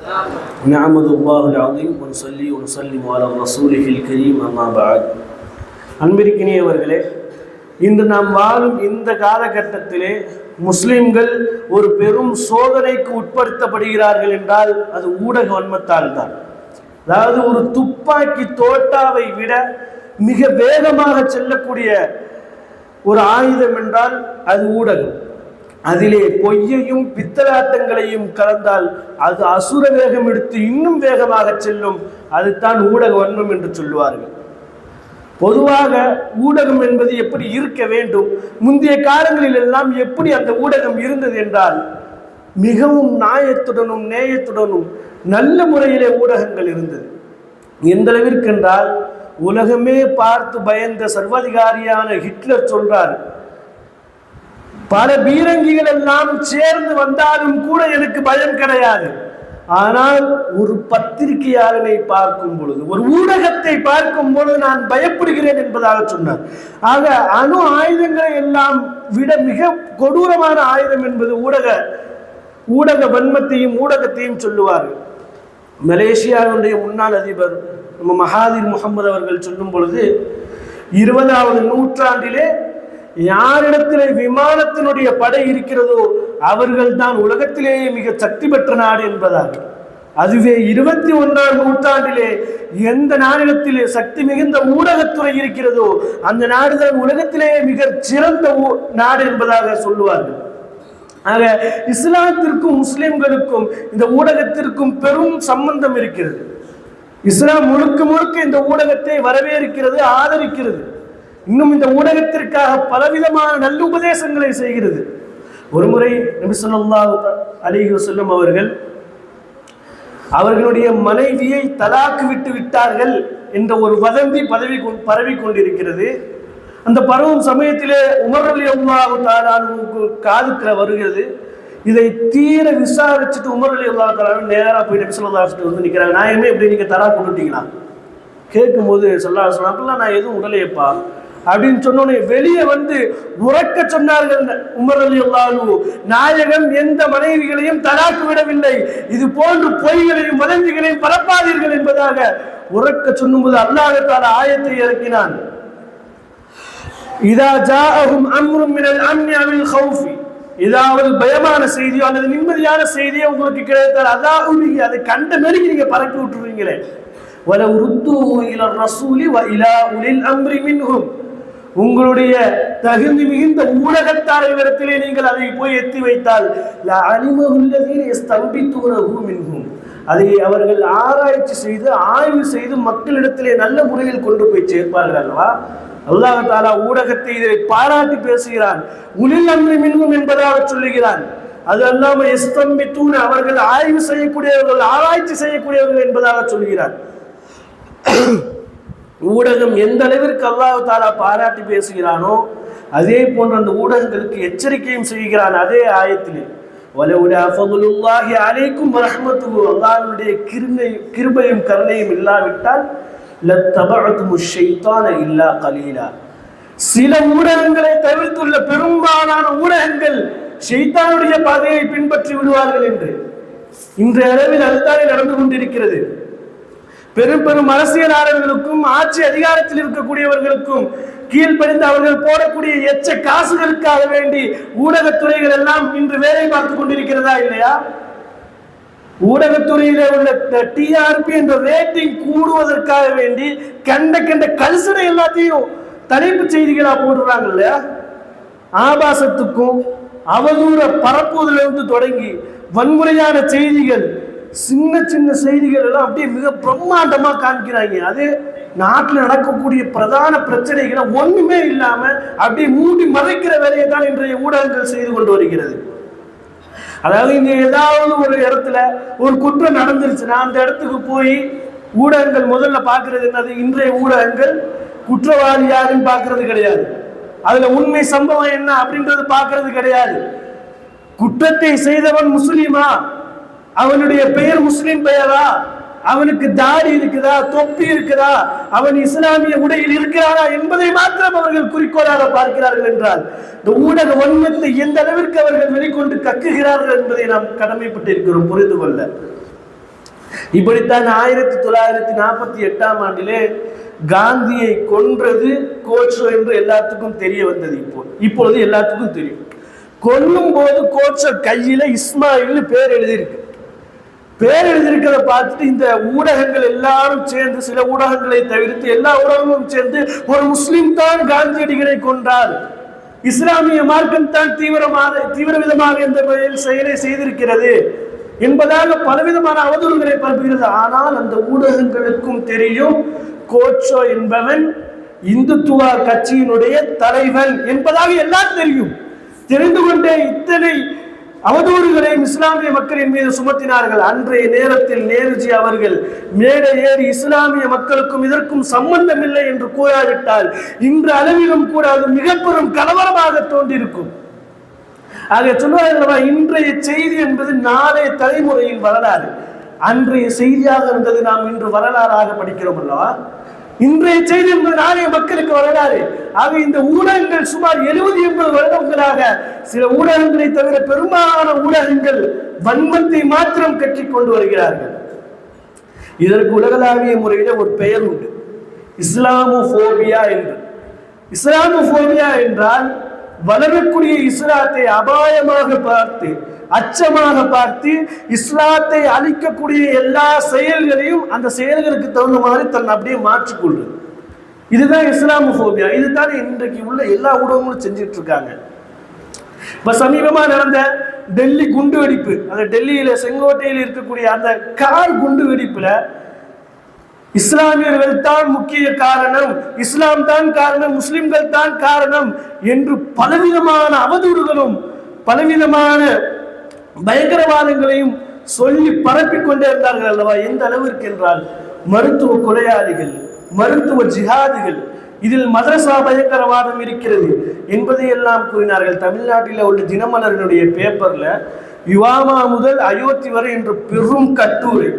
نعمد الله العظيم ونصلي ونسلم على رسوله الكريم أما بعد. அன்பிற்கினியவர்களே, இன்று நாம் வாழும் இந்த காலகட்டத்திலே முஸ்லிம்கள் ஒரு பெரும் சோதனைக்கு உட்படுத்தப்படுகிறார்கள் என்றால் அது ஊடக வன்மத்தால் தான். அதாவது ஒரு துப்பாக்கி தோட்டாவை விட மிக வேகமாக செல்லக்கூடிய ஒரு ஆயுதம் என்றால் அது ஊடகம். அதிலே பொய்யையும் பித்தலாட்டங்களையும் கலந்தால் அது அசுர வேகம் எடுத்து இன்னும் வேகமாக செல்லும். அதுதான் ஊடக வன்மம் என்று சொல்லுவார்கள். பொதுவாக ஊடகம் என்பது எப்படி இருக்க வேண்டும், முந்தைய காலங்களில் எல்லாம் எப்படி அந்த ஊடகம் இருந்தது என்றால் மிகவும் நியாயத்துடனும் நேயத்துடனும் நல்ல முறையிலே ஊடகங்கள் இருந்தது. எந்த அளவிற்கு என்றால் உலகமே பார்த்து பயந்த சர்வாதிகாரியான ஹிட்லர் சொல்றார், பல பீரங்கிகள் எல்லாம் சேர்ந்து வந்தாலும் கூட எனக்கு பயம் கிடையாது, ஆனால் ஒரு பத்திரிகையாளனை பார்க்கும் பொழுது, ஒரு ஊடகத்தை பார்க்கும் பொழுது நான் பயப்படுகிறேன் என்பதாக சொன்னார். ஆக அணு ஆயுதங்களை எல்லாம் விட மிக கொடூரமான ஆயுதம் என்பது ஊடக வன்மத்தையும் ஊடகத்தையும் சொல்லுவார்கள். மலேசியாவுடைய முன்னாள் அதிபர் நம்ம மகாதிர் முகமது அவர்கள் சொல்லும் பொழுது, 20வது நூற்றாண்டிலே யாரிடத்திலே விமானத்தினுடைய படை இருக்கிறதோ அவர்கள் தான் உலகத்திலேயே மிக சக்தி பெற்ற நாடு என்பதாக. அதுவே 21ஆம் நூற்றாண்டிலே எந்த நாடிடத்திலே சக்தி மிகுந்த ஊடகத்துறை இருக்கிறதோ அந்த நாடுதான் உலகத்திலேயே மிக சிறந்த நாடு என்பதாக சொல்லுவார்கள். ஆக இஸ்லாத்திற்கும் முஸ்லிம்களுக்கும் இந்த ஊடகத்திற்கும் பெரும் சம்பந்தம் இருக்கிறது. இஸ்லாம் முழுக்க முழுக்க இந்த ஊடகத்தை வரவேற்கிறது, ஆதரிக்கிறது. இன்னும் இந்த ஊடகத்திற்காக பலவிதமான நல்ல உபதேசங்களை செய்கிறது. ஒருமுறை நபி ஸல்லல்லாஹு அலைஹி வஸல்லம் அவர்களுடைய மனைவியை தலாக்கு விட்டு விட்டார்கள் என்ற ஒரு வதந்தி பரவி கொண்டிருக்கிறது. அந்த பரவும் சமயத்திலே உமர் ரலியல்லாஹு தஆலா அன்ஹு காதுக்கு வருகிறது. இதை தீர விசாரிச்சுட்டு உமர் ரலியல்லாஹு தஆலா நேராக போய் நபி ஸல்லல்லாஹு அலைஹி வஸல்லம் வந்து நிற்கிறாங்க. நான் என்ன இப்படி நீங்கள் தலாக்கு விட்டுட்டீங்களா கேட்கும்போது ஸல்லல்லாஹு அலைஹி வஸல்லம் அப்படிலாம் நான் எதுவும் உடலையப்பா அப்படின்னு சொன்னோன்னே வெளியே வந்து உறக்க சொன்னார்கள் உமர் ரலியல்லாஹு அன்ஹு, நாயகம் எந்த மனைவிகளையும் தலாக்கு விடவில்லை, இது போன்று பொய்களையும் வதந்திகளையும் பரப்பாதீர்கள் என்பதாக உறக்க சொல்லும்போது அல்லாஹ் தஆலா ஆயத்தை இறக்கினான். இதா ஜாஅஹும் அம்ரும் மினல் அம்னி அவில் கௌஃபி, ஏதாவது பயமான செய்தியோ அல்லது நிம்மதியான செய்தியோ உங்களுக்கு கிடைத்தால் அதாஉபிஹி, அதை கண்ட மேலுக்கு நீங்க பறக்கி விட்டுருவீங்களே. வலவ் ருத்தூஹு இலா ரசூலி வ இலா உலில் அம்ரி மின்ஹும், உங்களுடைய தகுதி மிகுந்த ஊடகத்தாரிடத்திலே நீங்கள் அதை போய் எத்தி வைத்தால் லஅலிமஹுல்லதீன யஸ்தம்பித்தூனஹு மின்ஹும், அதை அவர்கள் ஆராய்ச்சி செய்து ஆய்வு செய்து மக்களிடத்திலே நல்ல முறையில் கொண்டு போய் சேர்ப்பார்கள் அல்லவா. அல்லாஹ் தஆலா ஊடகத்தை இதை பாராட்டி பேசுகிறான். உலில் அம்ரி மின்ஹும் என்பதாக சொல்லுகிறான். அது அல்லாம யஸ்தம்பித்தூன, அவர்கள் ஆய்வு செய்யக்கூடியவர்கள், ஆராய்ச்சி செய்யக்கூடியவர்கள் என்பதாக சொல்கிறான். ஊடகம் எந்த அளவிற்கு அல்லாஹ் தஆலா பாராட்டி பேசுகிறானோ அதே போன்று அந்த ஊடகங்களுக்கு எச்சரிக்கையும் செய்கிறான். அதே ஆயத்திலே வலவுலா ஃபதுலுல்லாஹி அலைக்கும் வரஹ்மத்துஹு, அல்லாஹ்வுடைய கிருபையும் கருணையும் இல்லாவிட்டால் லத்தபஅதுமுஷ் ஷைத்தான இல்லா கலீலா, சில ஊடகங்களை தவிர்த்துள்ள பெரும்பாலான ஊடகங்கள் ஷைத்தானுடைய பாதையை பின்பற்றி விடுவார்கள் என்று இன்றைய அளவில் அதுதானே நடந்து கொண்டிருக்கிறது. பெரும் பெரும் அரசியலாளர்களுக்கும் ஆட்சி அதிகாரத்தில் இருக்கக்கூடியவர்களுக்கும் கீழ்ப்படிந்து அவர்கள் போடக்கூடிய எச்ச காசுகளுக்காக வேண்டி ஊடகத்துறைகள் எல்லாம் இன்று வேலை பார்த்து கொண்டிருக்கிறதா இல்லையா? ஊடகத்துறையிலே உள்ள டிஆர்பி என்ற ரேட்டிங் கூடுவதற்காக வேண்டி கண்ட கல்சனை எல்லாத்தையும் தலைப்பு செய்திகளா போடுறாங்க இல்லையா? ஆபாசத்துக்கும் அவதூற பரப்புவதிலிருந்து தொடங்கி வன்முறையான செய்திகள், சின்ன சின்ன செய்திகள் எல்லாம் அப்படியே மிக பிரம்மாண்டமா காண்கிறாங்க. அது நாட்டில் நடக்கக்கூடிய பிரதான பிரச்சனைகளை ஒண்ணுமே இல்லாம அப்படியே மூடி மறைக்கிற வேலையை தான் இன்றைய ஊடகங்கள் செய்து கொண்டு வருகிறது. அதாவது இங்க ஏதாவது ஒரு இடத்துல ஒரு குற்றம் நடந்துருச்சுன்னா அந்த இடத்துக்கு போய் ஊடகங்கள் முதல்ல பார்க்கறது என்னது? இன்றைய ஊடகங்கள் குற்றவாளி யாருன்னு பார்க்கறது கிடையாது, அதுல உண்மை சம்பவம் என்ன அப்படின்றது பார்க்கறது கிடையாது. குற்றத்தை செய்தவன் முஸ்லிமா, அவனுடைய பெயர் முஸ்லிம் பெயரா, அவனுக்கு தாடி இருக்குதா, தொப்பி இருக்குதா, அவன் இஸ்லாமிய உடையில் இருக்கிறாரா என்பதை மாத்திரம் அவர்கள் குறிக்கோளாக பார்க்கிறார்கள் என்றால் இந்த ஊடக வன்மத்தை எந்த அளவிற்கு அவர்கள் வெளிக்கொண்டு கக்குகிறார்கள் என்பதை நாம் கடமைப்பட்டு இருக்கிறோம் புரிந்து கொள்ள. இப்படித்தான் 1948ஆம் ஆண்டிலே காந்தியை கொன்றது கோட்சோ என்று எல்லாத்துக்கும் தெரிய வந்தது. இப்பொழுது எல்லாத்துக்கும் தெரியும். கொல்லும் போது கோட்சோ கையில இஸ்மாயில் பேர் எழுதியிருக்கு. பேர் எழுதியிருக்கிறத பார்த்துட்டு இந்த ஊடகங்கள் எல்லாரும் சேர்ந்து, சில ஊடகங்களை தவிர்த்து எல்லா ஊடகங்களும் சேர்ந்து, ஒரு முஸ்லிம் தான் காந்தியடிகளை கொன்றார், இஸ்லாமிய மார்க்கம் தான் தீவிர விதமாக இந்த செயலை செய்திருக்கிறது என்பதாக பலவிதமான அவதூறுகளை பரப்புகிறது. ஆனால் அந்த ஊடகங்களுக்கும் தெரியும் கோட்சோ என்பவன் இந்துத்துவ கட்சியினுடைய தலைவன் என்பதாக எல்லாம் தெரியும். தெரிந்து கொண்டே இத்தனை அவதூறுகளை இஸ்லாமிய மக்களின் மீது சுமத்தினார்கள். அன்றைய நேரத்தில் நேருஜி அவர்கள் மேடை ஏறி இஸ்லாமிய மக்களுக்கும் இதற்கும் சம்பந்தம் இல்லை என்று கூறாவிட்டால் இன்று அளவிலும் கூட அது மிக பெரும் கலவரமாக தோன்றியிருக்கும். ஆக சொல்வார்கள், இன்றைய செய்தி என்பது நாளைய தலைமுறையின் வரலாறு. அன்றைய செய்தியாக இருந்தது நாம் இன்று வரலாறாக படிக்கிறோம் அல்லவா? இன்றைய செய்தி என்பது நாளைய மக்களுக்கு வரலாறு. ஆக இந்த ஊடகங்கள் சுமார் 70-80 வருடங்களாக, சில ஊடகங்களை தவிர பெரும்பாலான ஊடகங்கள் வன்மத்தை மாத்திரம் கற்றிக் கொண்டு வருகிறார்கள். இதற்கு உலகளாவிய முறையில ஒரு பெயர் உண்டு, இஸ்லாமோபோபியா என்று. இஸ்லாமோபோபியா என்றால் வளரக்கூடிய இஸ்லாத்தை அபாயமாக பார்த்து, அச்சமாக பார்த்து, இஸ்லாத்தை அழிக்கக்கூடிய எல்லா செயல்களையும் அந்த செயல்களுக்கு தகுந்த மாதிரி தன்னை அப்படியே மாற்றிக்கொள்வது. இதுதான் இஸ்லாமோபோபியா. இதுதான் இன்றைக்கு உள்ள எல்லா ஊடகங்களும் செஞ்சுட்டு இருக்காங்க. இப்ப சமீபமா நடந்த டெல்லி குண்டு வெடிப்பு, அந்த டெல்லியில செங்கோட்டையில் இருக்கக்கூடிய அந்த கார் குண்டு வெடிப்புல இஸ்லாமியர்கள் தான் முக்கிய காரணம், இஸ்லாம் தான் காரணம், முஸ்லிம்கள் தான் காரணம் என்று பலவிதமான அவதூறுகளும் பலவிதமான பயங்கரவாதங்களையும் சொல்லி பரப்பிக் கொண்டே இருந்தார்கள் அல்லவா? எந்த அளவிற்கு என்றால், மருத்துவ கொலையாளிகள், மருத்துவ ஜிஹாதிகள், இதில் மதரசா பயங்கரவாதம் இருக்கிறது என்பதை எல்லாம் கூறினார்கள். தமிழ்நாட்டில் உள்ள தினமலரினுடைய பேப்பர்ல யுவாமா முதல் அயோத்தி வரை என்ற பெரும் கட்டுரை,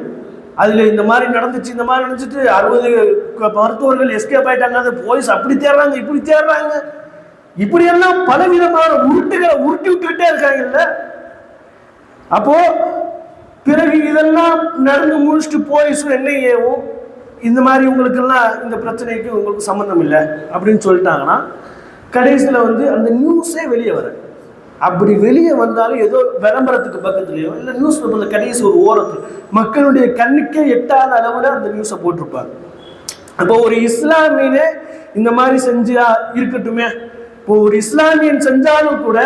அதுல இந்த மாதிரி நடந்துச்சு, இந்த மாதிரி நடந்துட்டு 60 மருத்துவர்கள் எஸ்கேப் ஆயிட்டாங்க, அது போலீஸ் அப்படி தேடுறாங்க, இப்படி தேடுறாங்க, இப்படி எல்லாம் பலவிதமான உருட்டுகளை உருட்டி விட்டுக்கிட்டே இருக்காங்கல்ல. அப்போ பிறகு இதெல்லாம் நடந்து முடிச்சுட்டு போலீஸ் என்னையேவும் இந்த மாதிரி உங்களுக்கு எல்லாம் இந்த பிரச்சனைக்கு உங்களுக்கு சம்பந்தம் இல்லை அப்படின்னு சொல்லிட்டாங்கன்னா, கடைசியில் அந்த நியூஸே வெளியே வர. அப்படி வெளியே வந்தாலும் ஏதோ விளம்பரத்துக்கு பக்கத்துலையோ இல்லை நியூஸ் பேப்பர்ல கடைசி ஒரு ஓரத்தில் மக்களுடைய கண்ணுக்கே எட்டாத அளவில் அந்த நியூஸை போட்டிருப்பாங்க. அப்போ ஒரு இஸ்லாமியனே இந்த மாதிரி செஞ்சா இருக்கட்டுமே, இப்போ ஒரு இஸ்லாமியன் செஞ்சாலும் கூட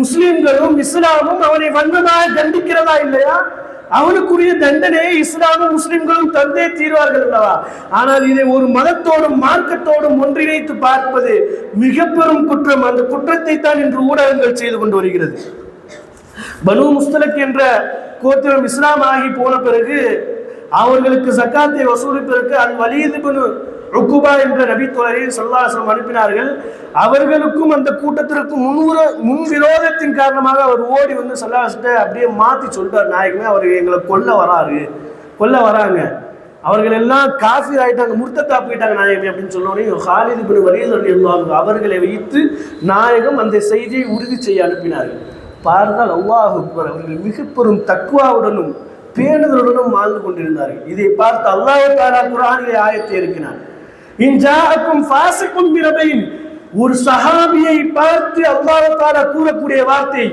முஸ்லிம்களும் இஸ்லாமும் அவனை வன்மமாக கண்டிக்கிறதா இல்லையா? அவனுக்குரிய தண்டனையை இஸ்லாமும் முஸ்லிம்களும் தந்தே தீர்வார்கள் அல்லவா? ஆனால் இதை ஒரு மதத்தோடும் மார்க்கத்தோடும் ஒன்றிணைத்து பார்ப்பது மிக பெரும் குற்றம். அந்த குற்றத்தை தான் இன்று ஊடகங்கள் செய்து கொண்டு வருகிறது. பனு முஸ்தலக் என்ற கோத்திரம் இஸ்லாம் ஆகி போன பிறகு அவர்களுக்கு ஜக்காத்தை வசூலிப்பதற்கு அல் வலீத் இப்னு உக்குபா என்ற நபி தோழரை ஸல்லல்லாஹு அலைஹி வஸல்லம் அனுப்பினார்கள். அவர்களுக்கும் அந்த கூட்டத்திற்கும் முன்விரோதத்தின் காரணமாக அவர் ஓடி ஸல்லல்லாஹு அலைஹி வஸல்லம் அப்படியே மாற்றி சொல்றார், நாயகமே அவர் எங்களை கொல்ல வராங்க, அவர்கள் எல்லாம் காஃபிர் ஆயிட்டாங்க, முர்த்ததா போயிட்டாங்க நாயகமே அப்படின்னு சொன்னோடனே ஹாலித் இப்னு வலீத் ரலியல்லாஹு அன்ஹு அவர்களை வைத்து நாயகம் அந்த செய்தியை உறுதி செய்ய அனுப்பினார்கள். பார்த்தால் அல்லாஹ் அக்பர், அவர்கள் மிக பெரும் தக்வாவுடனும் பேணுதலுடனும் வாழ்ந்து கொண்டிருந்தார்கள். இதை பார்த்து அல்லாஹ் தஆலா குர்ஆனிலே ஆயத்தை இறக்கினார். இன்ஜாஅக்கும் ஃபாஸிகுன் பினபைன், ஒரு சஹாபியை பார்த்து அல்லாஹ் தஆலா கூறக்கூடிய வார்த்தை,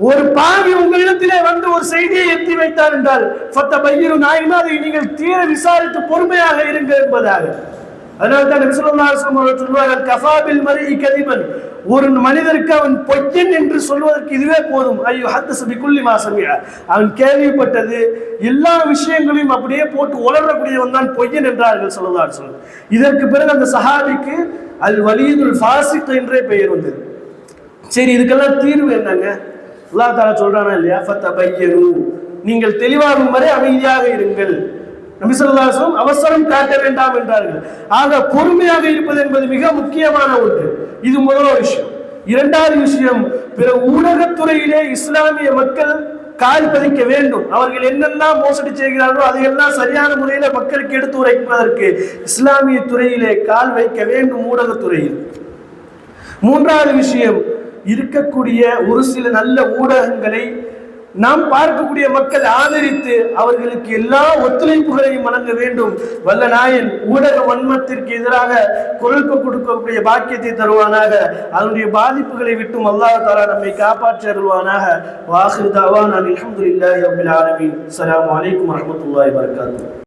ஒரு பாவி உங்களிடத்திலே ஒரு செய்தியை எத்தி வைத்தார் என்றால் ஃபத்தபையிரு, நாயகமே அதை நீங்கள் தீர விசாரித்து பொறுமையாக இருங்கள் என்பதாக. அதனால தான் நபி ஸல்லல்லாஹு அலைஹி வஸல்லம் சொல்வார்கள், கஃபா பில் மர்இ கதிபன், ஒரு மனிதருக்கு அவன் பொய்யன் என்று சொல்வதற்கு இதுவே போதும். ஐயோ ஹத்தஸ பிகுல்லி மா சமிஅ, அவன் கேள்விப்பட்டது எல்லா விஷயங்களையும் அப்படியே போட்டு உளறக்கூடியவன் தான் பொய்யன் என்றார்கள் ஸல்லல்லாஹு அலைஹி வஸல்லம். இதற்கு பிறகு அந்த சஹாபிக்கு அல் வலீதுல் ஃபாசிக் என்றே பெயர் வந்தது. சரி, இதுக்கெல்லாம் தீர்வு என்னங்க? அல்லாஹ் தஆலா சொல்றானா இல்லையா, ஃபத்தபையனு, நீங்கள் தெளிவாகும் வரை அமைதியாக இருங்கள். நபி ஸல்லல்லாஹு அலைஹி வஸல்லம் அவசரம் காட்ட வேண்டாம் என்றார்கள். ஆக பொறுமையாக இருப்பது என்பது மிக முக்கியமான ஒன்று. இது முதல் விஷயம். இரண்டாவது விஷயம், பிற ஊடகத்துறையிலே இஸ்லாமிய மக்கள் கால் பதிக்க வேண்டும். அவர்கள் என்னெல்லாம் மோசடி செய்கிறார்களோ அதையெல்லாம் சரியான முறையில் மக்களுக்கு எடுத்து உரைப்பதற்கு இஸ்லாமிய துறையிலே கால் வைக்க வேண்டும், ஊடகத்துறையில். மூன்றாவது விஷயம், இருக்கக்கூடிய ஒரு சில நல்ல ஊடகங்களை நாம் பார்க்கக்கூடிய மக்கள் ஆதரித்து அவர்களுக்கு எல்லா ஒத்துழைப்புகளையும் வழங்க வேண்டும். வல்ல நாயன் ஊடக வன்மத்திற்கு எதிராக குரல் கொடுக்கக்கூடிய பாக்கியத்தை தருவானாக. அதனுடைய பாதிப்புகளை விட்டும் அல்லாஹ் தஆலா நம்மை காப்பாற்றி அருள்வானாக. வாஹிரு தஅவானா அல்ஹம்துலில்லாஹி ரப்பில் ஆலமீன். அஸ்ஸலாமு அலைக்கும் வரஹ்மத்துல்லாஹி வபரகாத்துஹு.